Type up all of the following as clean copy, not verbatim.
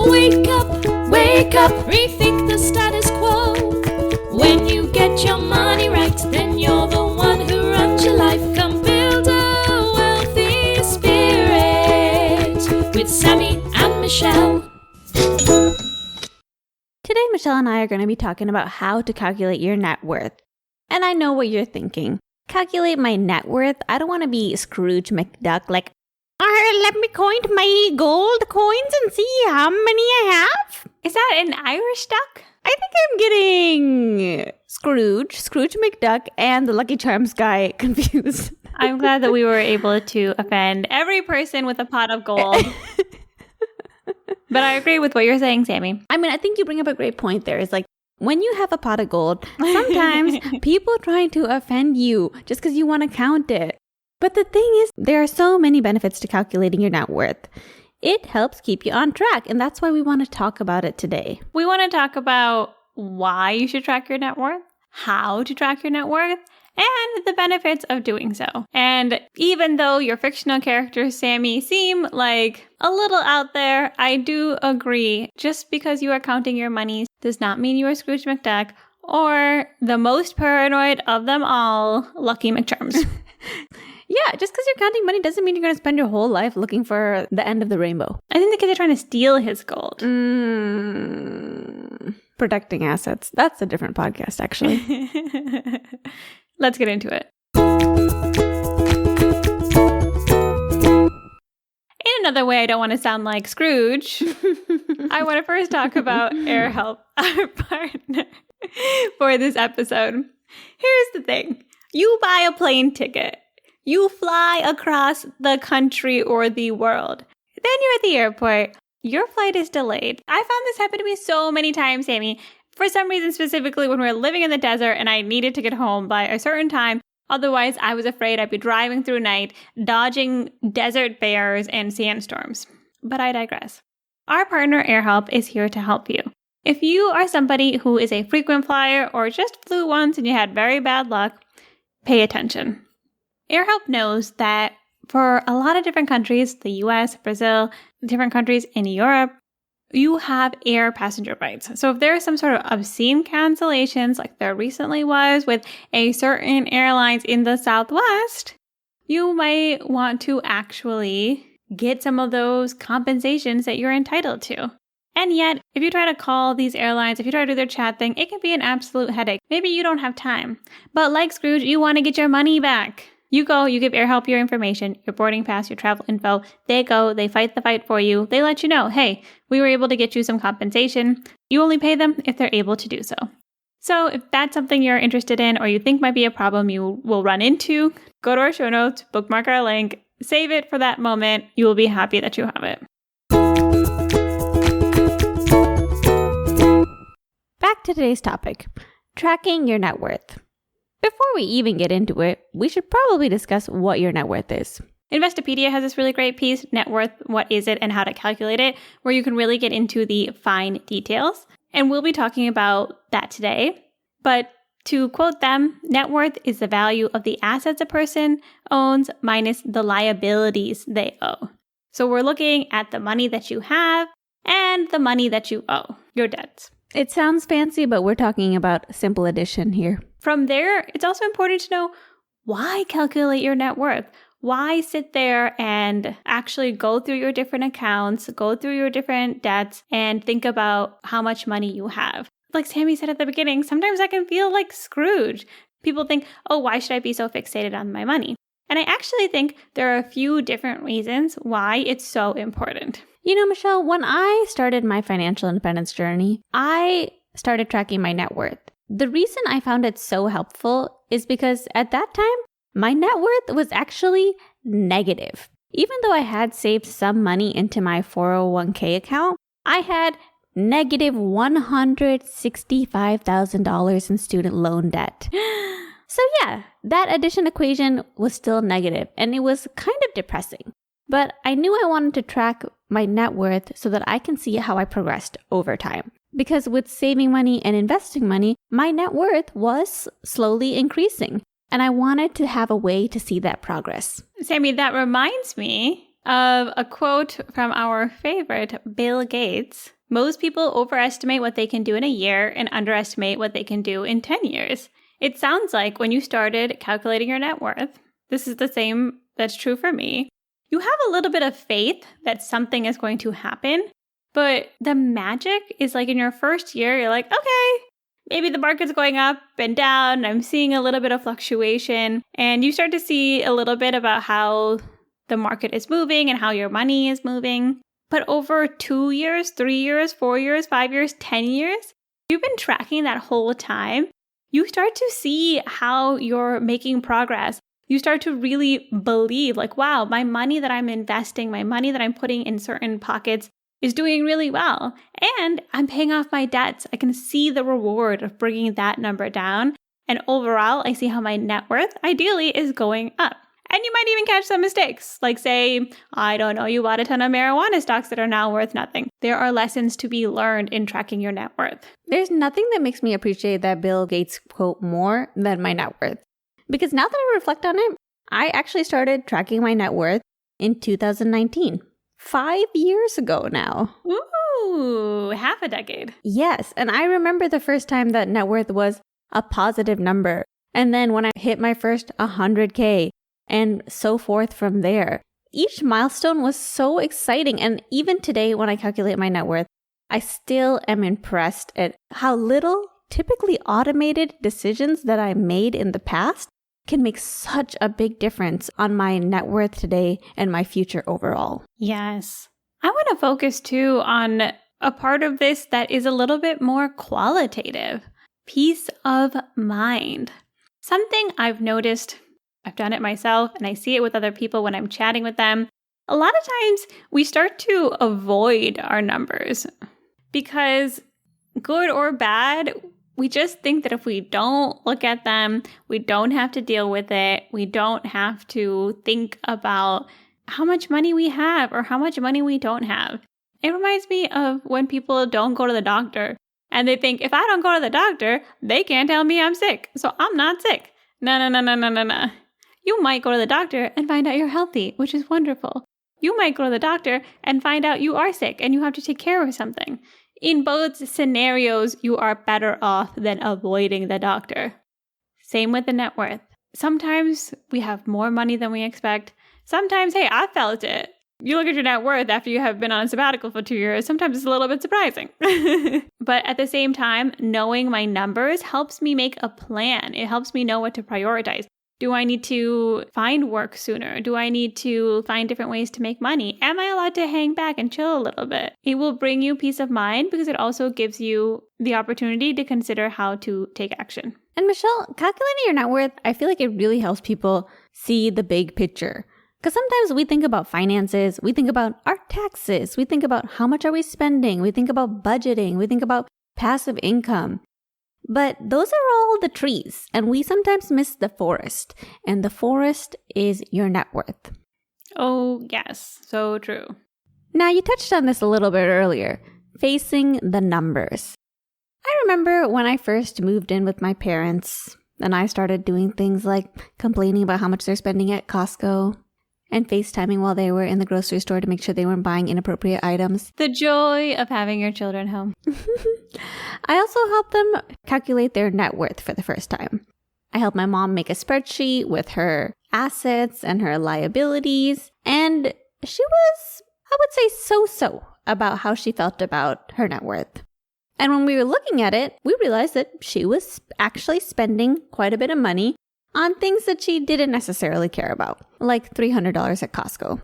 Wake up, rethink the status quo. When you get your money right, then you're the one who runs your life. Come build a wealthy spirit with Sammy and Michelle. Today, Michelle and I are going to be talking about how to calculate your net worth. And I know what you're thinking. Calculate my net worth? I don't want to be Scrooge McDuck like, let me count my gold coins and see how many I have. Is that an Irish duck? I think I'm getting Scrooge McDuck, and the Lucky Charms guy confused. I'm glad that we were able to offend every person with a pot of gold. But I agree with what you're saying, Sammy. I mean, I think you bring up a great point there. It's like, when you have a pot of gold, sometimes people trying to offend you just because you want to count it. But the thing is, there are so many benefits to calculating your net worth. It helps keep you on track, and that's why we want to talk about it today. We want to talk about why you should track your net worth, how to track your net worth, and the benefits of doing so. And even though your fictional characters, Sammy, seem like a little out there, I do agree. Just because you are counting your money does not mean you are Scrooge McDuck or the most paranoid of them all, Lucky McCharms. Yeah, just because you're counting money doesn't mean you're going to spend your whole life looking for the end of the rainbow. I think the kids are trying to steal his gold. Protecting assets. That's a different podcast, actually. Let's get into it. In another way, I don't want to sound like Scrooge. I want to first talk about AirHelp, our partner for this episode. Here's the thing. You buy a plane ticket. You fly across the country or the world. Then you're at the airport. Your flight is delayed. I found this happen to me so many times, Sammy. For some reason, specifically when we were living in the desert and I needed to get home by a certain time. Otherwise, I was afraid I'd be driving through night, dodging desert bears and sandstorms. But I digress. Our partner AirHelp is here to help you. If you are somebody who is a frequent flyer or just flew once and you had very bad luck, pay attention. AirHelp knows that for a lot of different countries, the US, Brazil, different countries in Europe, you have air passenger rights. So if there are some sort of obscene cancellations, like there recently was with a certain airlines in the Southwest, you might want to actually get some of those compensations that you're entitled to. And yet, if you try to call these airlines, if you try to do their chat thing, it can be an absolute headache. Maybe you don't have time. But like Scrooge, you want to get your money back. You go, you give AirHelp your information, your boarding pass, your travel info. They go, they fight the fight for you. They let you know, hey, we were able to get you some compensation. You only pay them if they're able to do so. So if that's something you're interested in or you think might be a problem you will run into, go to our show notes, bookmark our link, save it for that moment. You will be happy that you have it. Back to today's topic, tracking your net worth. Before we even get into it, we should probably discuss what your net worth is. Investopedia has this really great piece, Net Worth, What Is It and How to Calculate It, where you can really get into the fine details. And we'll be talking about that today. But to quote them, net worth is the value of the assets a person owns minus the liabilities they owe. So we're looking at the money that you have and the money that you owe, your debts. It sounds fancy, but we're talking about simple addition here. From there, it's also important to know why calculate your net worth. Why sit there and actually go through your different accounts, go through your different debts, and think about how much money you have. Like Sammy said at the beginning, sometimes I can feel like Scrooge. People think, oh, why should I be so fixated on my money? And I actually think there are a few different reasons why it's so important. You know, Michelle, when I started my financial independence journey, I started tracking my net worth. The reason I found it so helpful is because at that time, my net worth was actually negative. Even though I had saved some money into my 401k account, I had negative $165,000 in student loan debt. So yeah, that addition equation was still negative and it was kind of depressing. But I knew I wanted to track my net worth so that I can see how I progressed over time. Because with saving money and investing money, my net worth was slowly increasing. And I wanted to have a way to see that progress. Sammy, that reminds me, of a quote from our favorite Bill Gates. Most people overestimate what they can do in a year and underestimate what they can do in 10 years. It sounds like when you started calculating your net worth, this is the same that's true for me. You have a little bit of faith that something is going to happen, but the magic is like in your first year, you're like, okay, maybe the market's going up and down. I'm seeing a little bit of fluctuation, and you start to see a little bit about how the market is moving and how your money is moving. But over 2 years, 3 years, 4 years, 5 years, 10 years, you've been tracking that whole time. You start to see how you're making progress. You start to really believe like, wow, my money that I'm investing, my money that I'm putting in certain pockets is doing really well. And I'm paying off my debts. I can see the reward of bringing that number down. And overall, I see how my net worth ideally is going up. And you might even catch some mistakes. Like say, I don't know, you bought a ton of marijuana stocks that are now worth nothing. There are lessons to be learned in tracking your net worth. There's nothing that makes me appreciate that Bill Gates quote more than my net worth. Because now that I reflect on it, I actually started tracking my net worth in 2019. 5 years ago now. Ooh, half a decade. Yes, and I remember the first time that net worth was a positive number. And then when I hit my first 100K and so forth from there. Each milestone was so exciting. And even today when I calculate my net worth, I still am impressed at how little typically automated decisions that I made in the past can make such a big difference on my net worth today and my future overall. Yes. I want to focus too on a part of this that is a little bit more qualitative. Peace of mind. Something I've noticed, I've done it myself and I see it with other people when I'm chatting with them. A lot of times we start to avoid our numbers because good or bad, we just think that if we don't look at them, we don't have to deal with it. We don't have to think about how much money we have or how much money we don't have. It reminds me of when people don't go to the doctor and they think, if I don't go to the doctor, they can't tell me I'm sick. So I'm not sick. No. You might go to the doctor and find out you're healthy, which is wonderful. You might go to the doctor and find out you are sick and you have to take care of something. In both scenarios, you are better off than avoiding the doctor. Same with the net worth. Sometimes we have more money than we expect. Sometimes, hey, I felt it. You look at your net worth after you have been on a sabbatical for 2 years, sometimes it's a little bit surprising. But at the same time, knowing my numbers helps me make a plan. It helps me know what to prioritize. Do I need to find work sooner? Do I need to find different ways to make money? Am I allowed to hang back and chill a little bit? It will bring you peace of mind because it also gives you the opportunity to consider how to take action. And Michelle, calculating your net worth, I feel like it really helps people see the big picture. Because sometimes we think about finances, we think about our taxes, we think about how much are we spending, we think about budgeting, we think about passive income. But those are all the trees, and we sometimes miss the forest. And the forest is your net worth. Oh, yes. So true. Now, you touched on this a little bit earlier, facing the numbers. I remember when I first moved in with my parents, and I started doing things like complaining about how much they're spending at Costco, and FaceTiming while they were in the grocery store to make sure they weren't buying inappropriate items. The joy of having your children home. I also helped them calculate their net worth for the first time. I helped my mom make a spreadsheet with her assets and her liabilities, and she was, I would say, so-so about how she felt about her net worth. And when we were looking at it, we realized that she was actually spending quite a bit of money on things that she didn't necessarily care about, like $300 at Costco.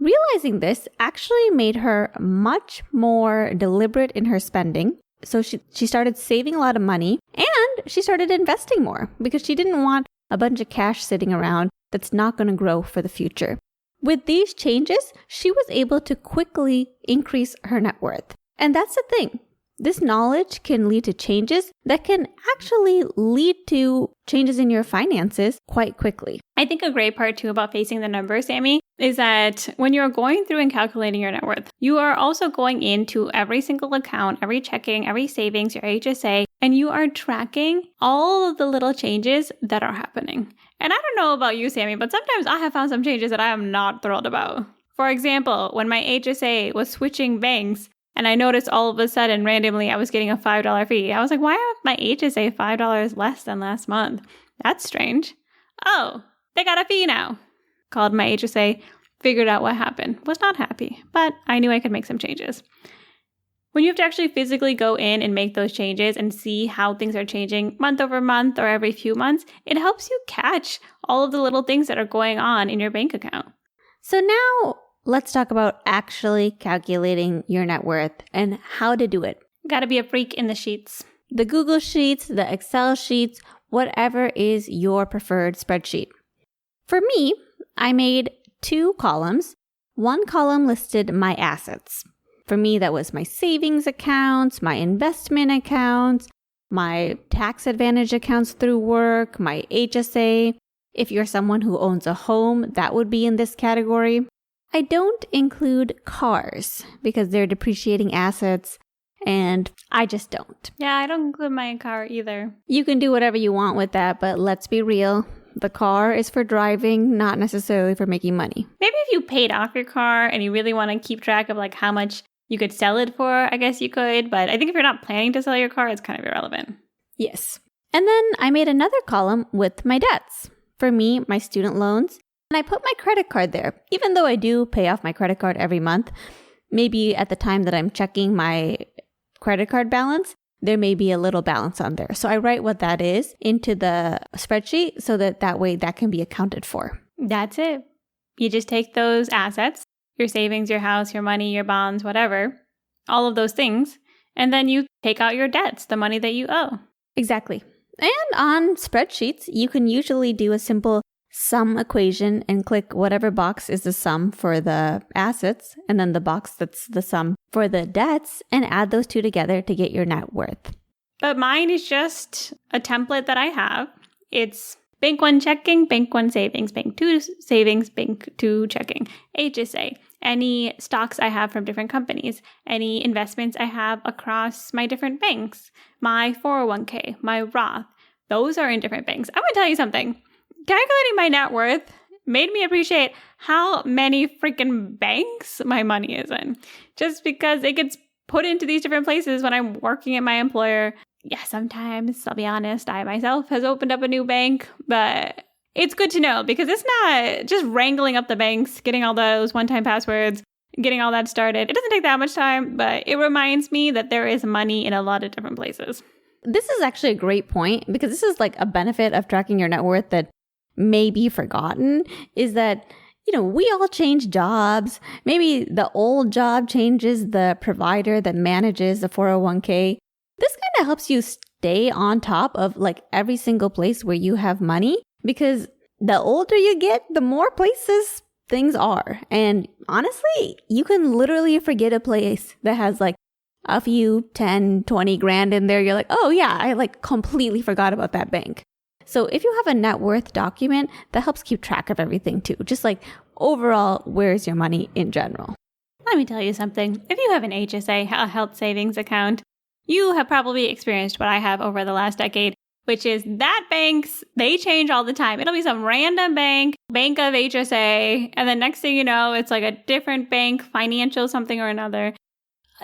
Realizing this actually made her much more deliberate in her spending. So she started saving a lot of money and she started investing more because she didn't want a bunch of cash sitting around that's not going to grow for the future. With these changes, she was able to quickly increase her net worth. And that's the thing. This knowledge can lead to changes that can actually lead to changes in your finances quite quickly. I think a great part too about facing the numbers, Sammy, is that when you're going through and calculating your net worth, you are also going into every single account, every checking, every savings, your HSA, and you are tracking all of the little changes that are happening. And I don't know about you, Sammy, but sometimes I have found some changes that I am not thrilled about. For example, when my HSA was switching banks and I noticed all of a sudden randomly I was getting a $5 fee, I was like, why is my HSA $5 less than last month? That's strange. Oh, they got a fee now. Called my HSA, figured out what happened. Was not happy, but I knew I could make some changes. When you have to actually physically go in and make those changes and see how things are changing month over month or every few months, it helps you catch all of the little things that are going on in your bank account. So now let's talk about actually calculating your net worth and how to do it. Gotta be a freak in the sheets. The Google Sheets, the Excel sheets, whatever is your preferred spreadsheet. For me, I made 2 columns. One column listed my assets. For me, that was my savings accounts, my investment accounts, my tax advantage accounts through work, my HSA. If you're someone who owns a home, that would be in this category. I don't include cars because they're depreciating assets and I just don't. Yeah, I don't include my car either. You can do whatever you want with that, but let's be real. The car is for driving, not necessarily for making money. Maybe if you paid off your car and you really want to keep track of like how much you could sell it for, I guess you could. But I think if you're not planning to sell your car, it's kind of irrelevant. Yes. And then I made another column with my debts. For me, my student loans. And I put my credit card there. Even though I do pay off my credit card every month, maybe at the time that I'm checking my credit card balance, there may be a little balance on there. So I write what that is into the spreadsheet so that way that can be accounted for. That's it. You just take those assets, your savings, your house, your money, your bonds, whatever, all of those things, and then you take out your debts, the money that you owe. Exactly. And on spreadsheets, you can usually do a simple sum equation and click whatever box is the sum for the assets and then the box that's the sum for the debts and add those two together to get your net worth. But mine is just a template that I have. It's bank 1 checking, bank 1 savings, bank 2 savings, bank 2 checking, HSA, any stocks I have from different companies, any investments I have across my different banks, my 401k, my Roth, those are in different banks. I'm going to tell you something. Calculating my net worth made me appreciate how many freaking banks my money is in. Just because it gets put into these different places when I'm working at my employer. Yeah, sometimes, I'll be honest, I myself has opened up a new bank, but it's good to know because it's not just wrangling up the banks, getting all those one-time passwords, getting all that started. It doesn't take that much time, but it reminds me that there is money in a lot of different places. This is actually a great point because this is like a benefit of tracking your net worth that may be forgotten is that, we all change jobs. Maybe the old job changes the provider that manages the 401k. This kind of helps you stay on top of like every single place where you have money because the older you get, the more places things are. And honestly, you can literally forget a place that has like a few 10, 20 grand in there. You're like, oh yeah, I like completely forgot about that bank. So if you have a net worth document, that helps keep track of everything too. Just like overall, where's your money in general? Let me tell you something. If you have an HSA, a health savings account, you have probably experienced what I have over the last decade, which is that banks, they change all the time. It'll be some random bank of HSA, and then next thing you know, it's like a different bank, financial something or another.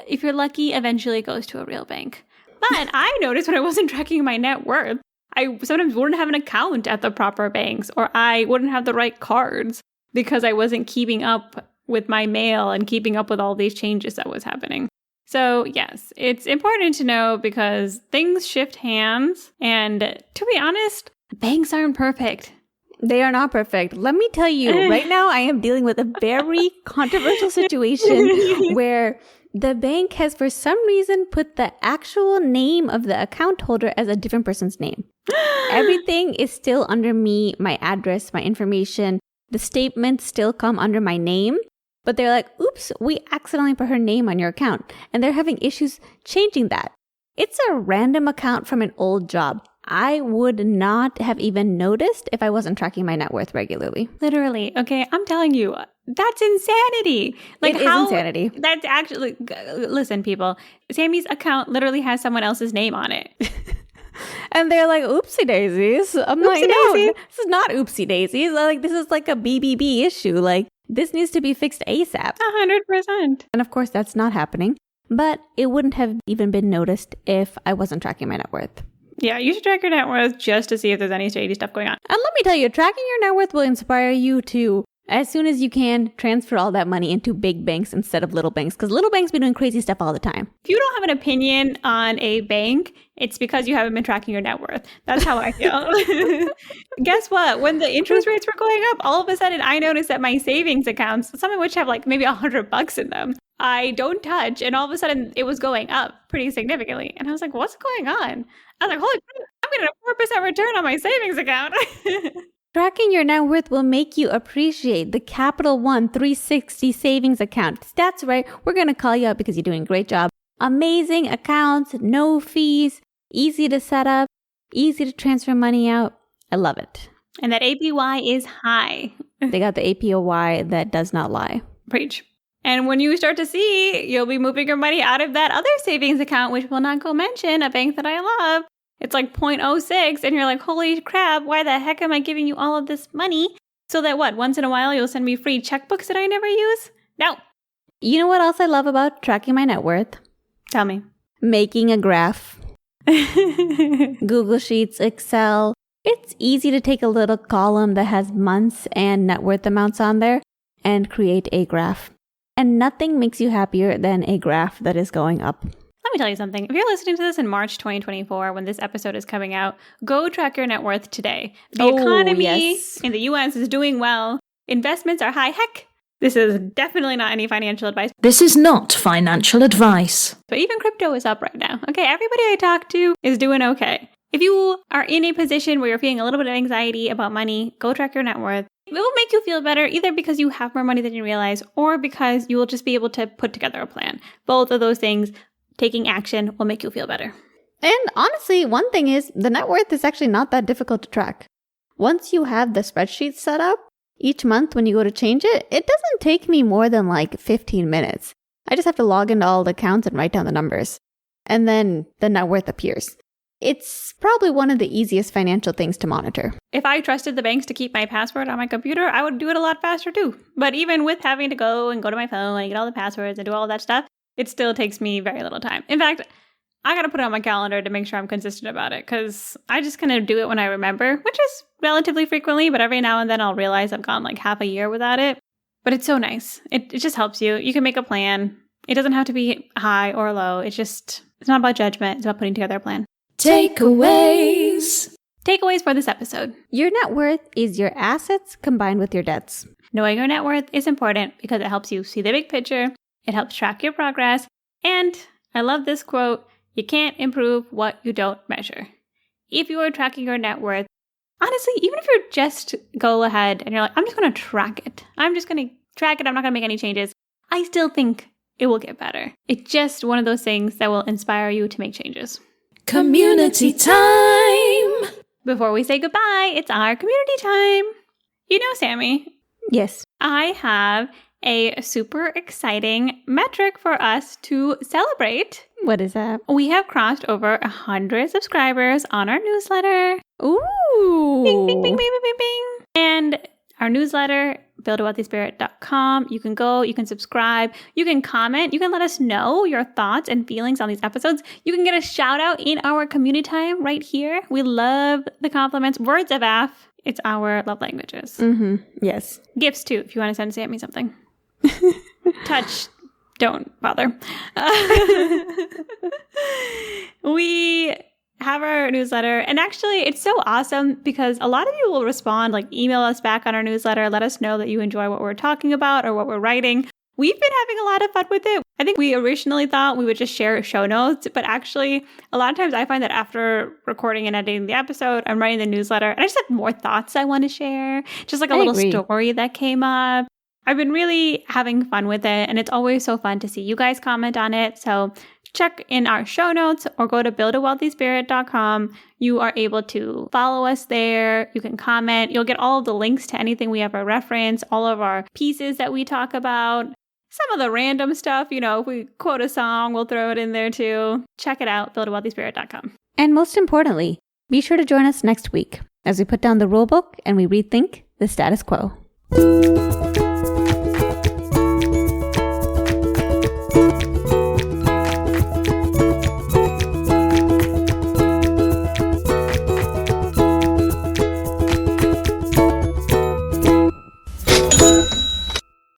If you're lucky, eventually it goes to a real bank. But I noticed when I wasn't tracking my net worth, I sometimes wouldn't have an account at the proper banks, or I wouldn't have the right cards because I wasn't keeping up with my mail and keeping up with all these changes that was happening. So yes, it's important to know because things shift hands. And to be honest, banks aren't perfect. They are not perfect. Let me tell you, right now I am dealing with a very controversial situation where the bank has for some reason put the actual name of the account holder as a different person's name. Everything is still under me, my address, my information. The statements still come under my name. But they're like, oops, we accidentally put her name on your account. And they're having issues changing that. It's a random account from an old job. I would not have even noticed if I wasn't tracking my net worth regularly. Literally. Okay, I'm telling you, that's insanity. Like, it is insanity. That's actually, listen, people, Sammy's account literally has someone else's name on it. And they're like, oopsie daisies. I'm like, no, this is not oopsie daisies. Like, this is like a BBB issue. Like, This needs to be fixed ASAP. 100%. And of course, that's not happening. But it wouldn't have even been noticed if I wasn't tracking my net worth. Yeah, you should track your net worth just to see if there's any shady stuff going on. And let me tell you, tracking your net worth will inspire you to, as soon as you can, transfer all that money into big banks instead of little banks. Because little banks be doing crazy stuff all the time. If you don't have an opinion on a bank, it's because you haven't been tracking your net worth. That's how I feel. Guess what? When the interest rates were going up, all of a sudden I noticed that my savings accounts, some of which have like maybe $100 in them, I don't touch. And all of a sudden it was going up pretty significantly. And I was like, what's going on? I was like, holy crap, I'm getting a 4% return on my savings account. Tracking your net worth will make you appreciate the Capital One 360 savings account. That's right. We're going to call you out because you're doing a great job. Amazing accounts, no fees, easy to set up, easy to transfer money out. I love it. And that APY is high. They got the APY that does not lie. Preach. And when you start to see, you'll be moving your money out of that other savings account, which we'll not go mention, a bank that I love. It's like 0.06, and you're like, holy crap, why the heck am I giving you all of this money? So that what, once in a while you'll send me free checkbooks that I never use? No. You know what else I love about tracking my net worth? Tell me. Making a graph. Google Sheets, Excel. It's easy to take a little column that has months and net worth amounts on there and create a graph. And nothing makes you happier than a graph that is going up. Let me tell you something. If you're listening to this in March 2024, when this episode is coming out, go track your net worth today. The economy in the US is doing well. Investments are high. Heck, this is definitely not any financial advice. This is not financial advice. But even crypto is up right now. Okay, everybody I talk to is doing okay. If you are in a position where you're feeling a little bit of anxiety about money, go track your net worth. It will make you feel better either because you have more money than you realize or because you will just be able to put together a plan. Both of those things, taking action will make you feel better. And honestly, one thing is the net worth is actually not that difficult to track. Once you have the spreadsheet set up, each month when you go to change it, it doesn't take me more than like 15 minutes. I just have to log into all the accounts and write down the numbers. And then the net worth appears. It's probably one of the easiest financial things to monitor. If I trusted the banks to keep my password on my computer, I would do it a lot faster too. But even with having to go to my phone and get all the passwords and do all that stuff, it still takes me very little time. In fact, I got to put it on my calendar to make sure I'm consistent about it because I just kind of do it when I remember, which is relatively frequently, but every now and then I'll realize I've gone like half a year without it. But it's so nice. It just helps you. You can make a plan. It doesn't have to be high or low. It's not about judgment. It's about putting together a plan. Takeaways. Takeaways for this episode. Your net worth is your assets combined with your debts. Knowing your net worth is important because it helps you see the big picture. It helps track your progress. And I love this quote, you can't improve what you don't measure. If you are tracking your net worth, honestly, even if you're just go ahead and you're like, I'm just going to track it. I'm just going to track it. I'm not going to make any changes. I still think it will get better. It's just one of those things that will inspire you to make changes. Community time. Before we say goodbye, it's our community time. You know, Sammy. Yes. I have a super exciting metric for us to celebrate. What is that? We have crossed over 100 subscribers on our newsletter. Ooh. Bing, bing, bing, bing, bing, bing, bing. And our newsletter, buildawealthyspirit.com. You can go, you can subscribe, you can comment, you can let us know your thoughts and feelings on these episodes. You can get a shout out in our community time right here. We love the compliments. Words of AF. It's our love languages. Mm-hmm. Yes. Gifts too, if you want to send Sammy something. Touch. Don't bother. We have our newsletter, and actually it's so awesome because a lot of you will respond, like email us back on our newsletter, let us know that you enjoy what we're talking about or what we're writing. We've been having a lot of fun with it. I think we originally thought we would just share show notes, but actually a lot of times I find that after recording and editing the episode, I'm writing the newsletter and I just have more thoughts I want to share, just like a little story that came up. I've been really having fun with it, and it's always so fun to see you guys comment on it. So check in our show notes or go to buildawealthyspirit.com. You are able to follow us there. You can comment. You'll get all of the links to anything we ever reference, all of our pieces that we talk about, some of the random stuff. You know, if we quote a song, we'll throw it in there too. Check it out, buildawealthyspirit.com. And most importantly, be sure to join us next week as we put down the rulebook and we rethink the status quo.